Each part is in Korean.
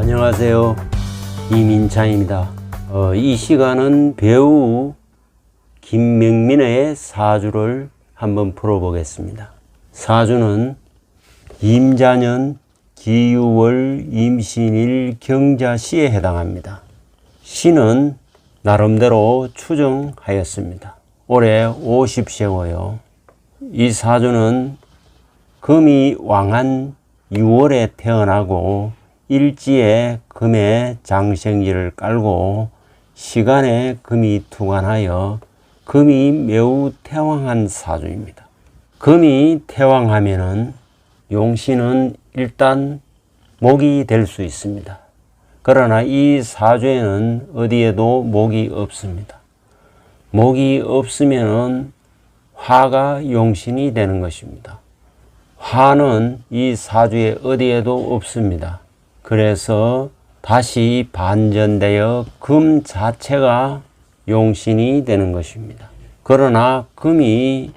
안녕하세요. 이민창입니다. 이 시간은 배우 김명민의 사주를 한번 풀어보겠습니다. 사주는 임자년 기유월 임신일 경자시에 해당합니다. 시는 나름대로 추정하였습니다. 올해 50세고요. 이 사주는 금이 왕한 6월에 태어나고 일지에 금의 장생지를 깔고 시간에 금이 투관하여 금이 매우 태왕한 사주입니다. 금이 태왕하면은 용신은 일단 목이 될 수 있습니다. 그러나 이 사주에는 어디에도 목이 없습니다. 목이 없으면은 화가 용신이 되는 것입니다. 화는 이 사주에 어디에도 없습니다. 그래서 다시 반전되어 금 자체가 용신이 되는 것입니다. 그러나 금이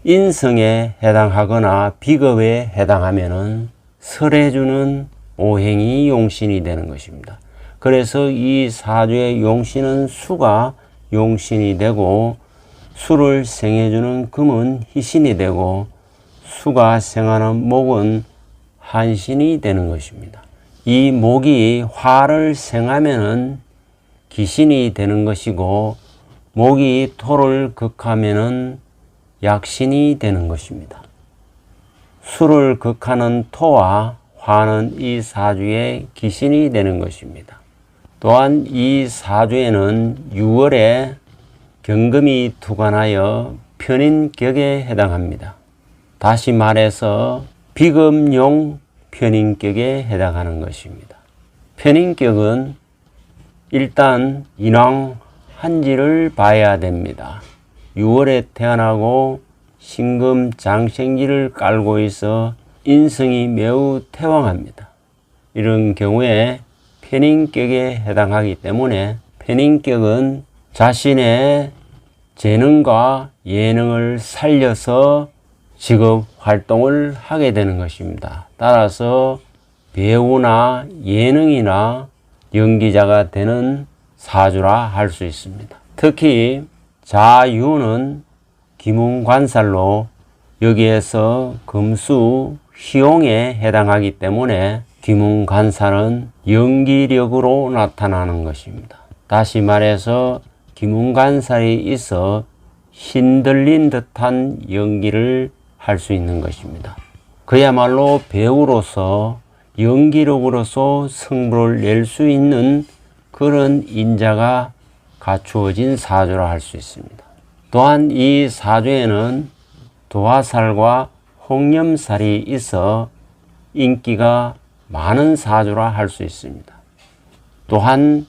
인성에 해당하거나 비겁에 해당하면은 설해주는 오행이 용신이 되는 것입니다. 그래서 이 사주의 용신은 수가 용신이 되고 수를 생해주는 금은 희신이 되고 수가 생하는 목은 한신이 되는 것입니다. 이 목이 화를 생하면은 기신이 되는 것이고 목이 토를 극하면은 약신이 되는 것입니다. 수를 극하는 토와 화는 이 사주의 기신이 되는 것입니다. 또한 이 사주에는 6월에 경금이 투관하여 편인격에 해당합니다. 다시 말해서 비금용 편인격에 해당하는 것입니다. 편인격은 일단 인왕 한지를 봐야 됩니다. 6월에 태어나고 신금 장생지를 깔고 있어 인성이 매우 태왕합니다. 이런 경우에 편인격에 해당하기 때문에 편인격은 자신의 재능과 예능을 살려서 직업 활동을 하게 되는 것입니다. 따라서 배우나 예능이나 연기자가 되는 사주라 할 수 있습니다. 특히 자유는 기문관살로 여기에서 금수 희용에 해당하기 때문에 기문관살은 연기력으로 나타나는 것입니다. 다시 말해서 기문관살이 있어 힘들린 듯한 연기를 할 수 있는 것입니다. 그야말로 배우로서 연기력으로서 승부를 낼 수 있는 그런 인자가 갖추어진 사주라 할 수 있습니다. 또한 이 사주에는 도화살과 홍염살이 있어 인기가 많은 사주라 할 수 있습니다. 또한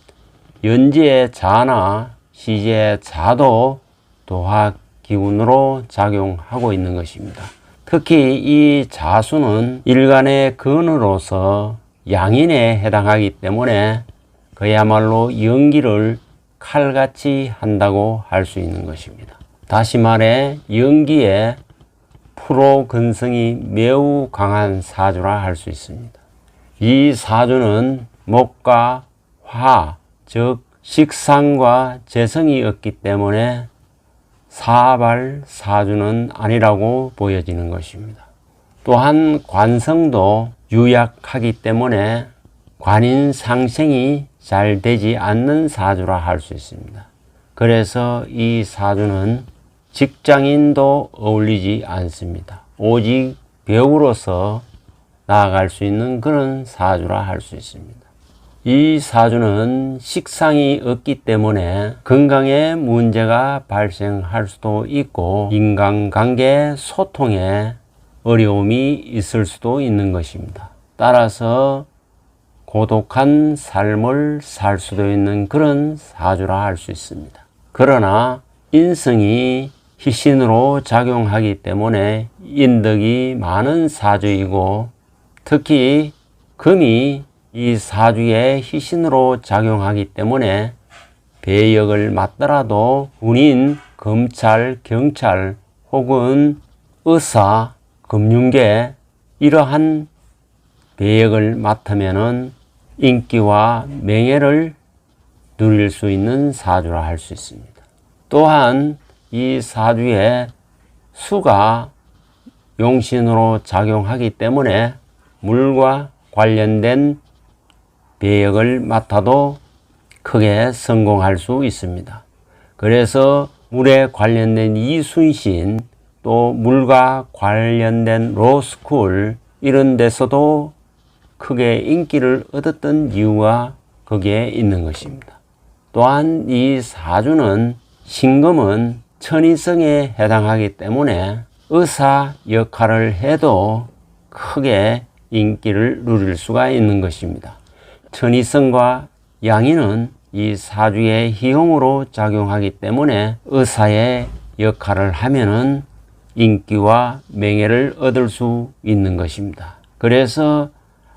연지의 자나 시제의 자도 도화 기운으로 작용하고 있는 것입니다. 특히 이 자수는 일간의 근으로서 양인에 해당하기 때문에 그야말로 연기를 칼같이 한다고 할 수 있는 것입니다. 다시 말해 연기에 프로 근성이 매우 강한 사주라 할 수 있습니다. 이 사주는 목과 화, 즉 식상과 재성이 없기 때문에 사발 사주는 아니라고 보여지는 것입니다. 또한 관성도 유약하기 때문에 관인 상생이 잘 되지 않는 사주라 할 수 있습니다. 그래서 이 사주는 직장인도 어울리지 않습니다. 오직 배우로서 나아갈 수 있는 그런 사주라 할 수 있습니다. 이 사주는 식상이 없기 때문에 건강에 문제가 발생할 수도 있고 인간관계 소통에 어려움이 있을 수도 있는 것입니다. 따라서 고독한 삶을 살 수도 있는 그런 사주라 할 수 있습니다. 그러나 인성이 희신으로 작용하기 때문에 인덕이 많은 사주이고 특히 금이 이 사주에 희신으로 작용하기 때문에 배역을 맡더라도 군인, 검찰, 경찰 혹은 의사, 금융계 이러한 배역을 맡으면은 인기와 명예를 누릴 수 있는 사주라 할 수 있습니다. 또한 이 사주에 수가 용신으로 작용하기 때문에 물과 관련된 배역을 맡아도 크게 성공할 수 있습니다. 그래서 물에 관련된 이순신, 또 물과 관련된 로스쿨 이런 데서도 크게 인기를 얻었던 이유가 거기에 있는 것입니다. 또한 이 사주는 신금은 천이성에 해당하기 때문에 의사 역할을 해도 크게 인기를 누릴 수가 있는 것입니다. 천이성과 양인은 이 사주의 희용으로 작용하기 때문에 의사의 역할을 하면은 인기와 명예를 얻을 수 있는 것입니다. 그래서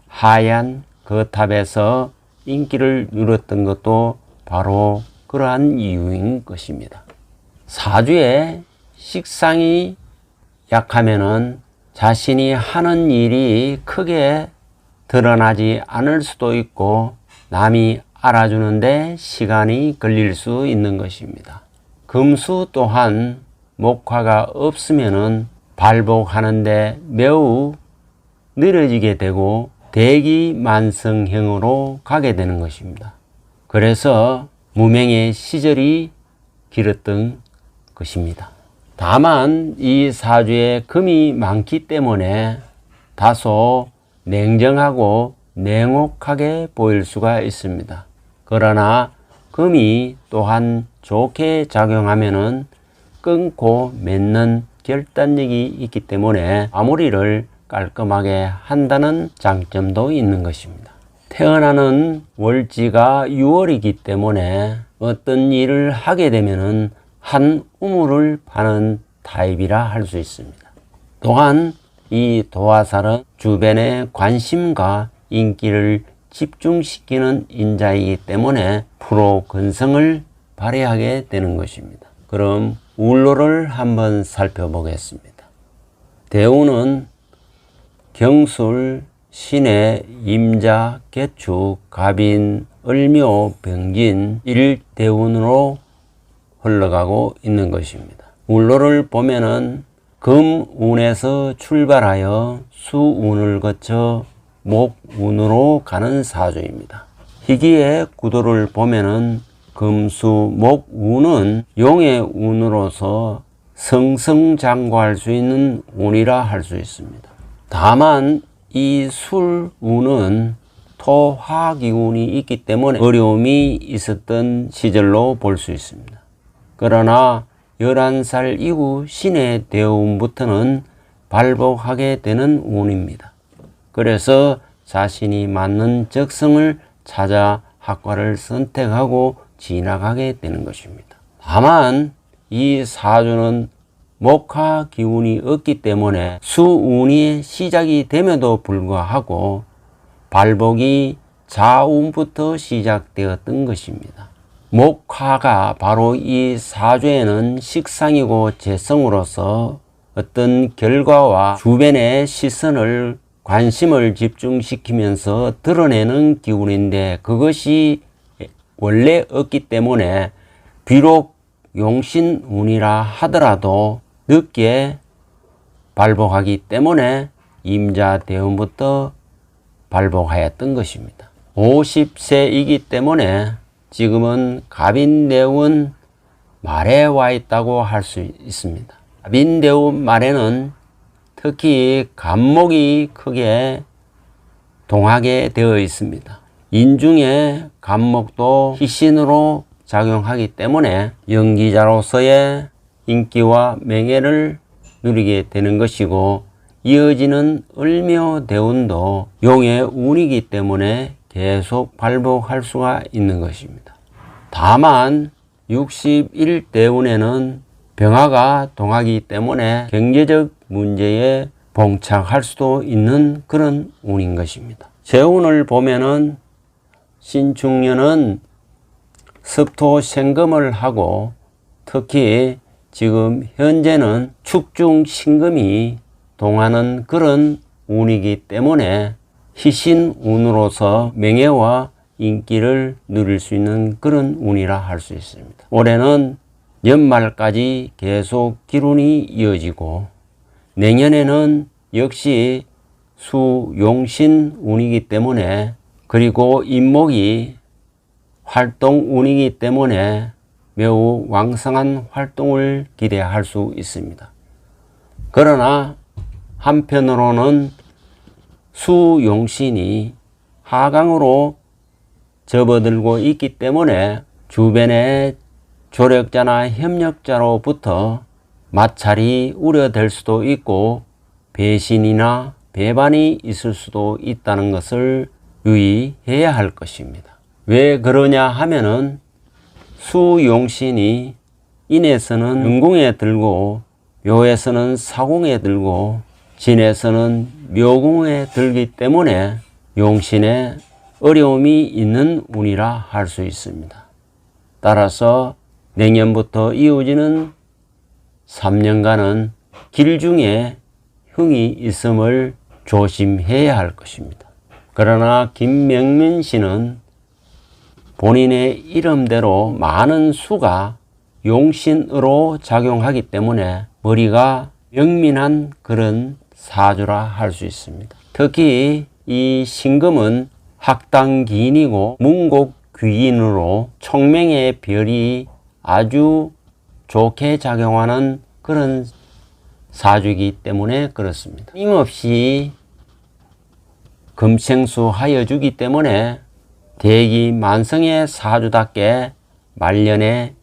하얀 거탑에서 인기를 누렸던 것도 바로 그러한 이유인 것입니다. 사주에 식상이 약하면은 자신이 하는 일이 크게 드러나지 않을 수도 있고 남이 알아주는데 시간이 걸릴 수 있는 것입니다. 금수 또한 목화가 없으면은 발복하는데 매우 느려지게 되고 대기만성형으로 가게 되는 것입니다. 그래서 무명의 시절이 길었던 것입니다. 다만 이 사주에 금이 많기 때문에 다소 냉정하고 냉혹하게 보일 수가 있습니다. 그러나 금이 또한 좋게 작용하면은 끊고 맺는 결단력이 있기 때문에 마무리를 깔끔하게 한다는 장점도 있는 것입니다. 태어나는 월지가 6월이기 때문에 어떤 일을 하게 되면은 한 우물을 파는 타입이라 할 수 있습니다. 또한 이 도화살은 주변의 관심과 인기를 집중시키는 인자이기 때문에 프로 근성을 발휘하게 되는 것입니다. 그럼 울로를 한번 살펴보겠습니다. 대우는 경술, 신해, 임자, 개축, 갑인, 을묘, 병진, 일대운으로 흘러가고 있는 것입니다. 울로를 보면은 금운에서 출발하여 수운을 거쳐 목운으로 가는 사주입니다. 희기의 구도를 보면은 금수 목운은 용의 운으로서 승승장구할 수 있는 운이라 할 수 있습니다. 다만 이 술운은 토화기운이 있기 때문에 어려움이 있었던 시절로 볼 수 있습니다. 그러나 11살 이후 신의 대운부터는 발복하게 되는 운입니다. 그래서 자신이 맞는 적성을 찾아 학과를 선택하고 진학하게 되는 것입니다. 다만 이 사주는 목화 기운이 없기 때문에 수운이 시작이 됨에도 불구하고 발복이 자운부터 시작되었던 것입니다. 목화가 바로 이 사주에는 식상이고 재성으로서 어떤 결과와 주변의 시선을 관심을 집중시키면서 드러내는 기운인데 그것이 원래 없기 때문에 비록 용신운이라 하더라도 늦게 발복하기 때문에 임자대운부터 발복하였던 것입니다. 50세이기 때문에 지금은 갑인대운 말에 와 있다고 할 수 있습니다. 갑인대운 말에는 특히 간목이 크게 동하게 되어 있습니다. 인중의 간목도 희신으로 작용하기 때문에 연기자로서의 인기와 명예를 누리게 되는 것이고 이어지는 을묘대운도 용의 운이기 때문에 계속 발복할 수가 있는 것입니다. 다만 61대운에는 병화가 동하기 때문에 경제적 문제에 봉착할 수도 있는 그런 운인 것입니다. 재운을 보면은 신축년은 습토생금을 하고 특히 지금 현재는 축중신금이 동하는 그런 운이기 때문에 희신운으로서 명예와 인기를 누릴 수 있는 그런 운이라 할 수 있습니다. 올해는 연말까지 계속 기운이 이어지고 내년에는 역시 수용신 운이기 때문에, 그리고 인목이 활동 운이기 때문에 매우 왕성한 활동을 기대할 수 있습니다. 그러나 한편으로는 수용신이 하강으로 접어들고 있기 때문에 주변의 조력자나 협력자로부터 마찰이 우려될 수도 있고 배신이나 배반이 있을 수도 있다는 것을 유의해야 할 것입니다. 왜 그러냐 하면은 수용신이 인에서는 음궁에 들고 묘에서는 사궁에 들고 진에서는 묘궁에 들기 때문에 용신에 어려움이 있는 운이라 할 수 있습니다. 따라서 내년부터 이어지는 3년간은 길 중에 흉이 있음을 조심해야 할 것입니다. 그러나 김명민 씨는 본인의 이름대로 많은 수가 용신으로 작용하기 때문에 머리가 명민한 그런 사주라 할 수 있습니다. 특히 이 신금은 학당기인이고 문곡귀인으로 총명의 별이 아주 좋게 작용하는 그런 사주이기 때문에 그렇습니다. 힘없이 금생수하여 주기 때문에 대기만성의 사주답게 말년에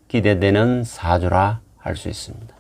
기대되는 사주라 할 수 있습니다.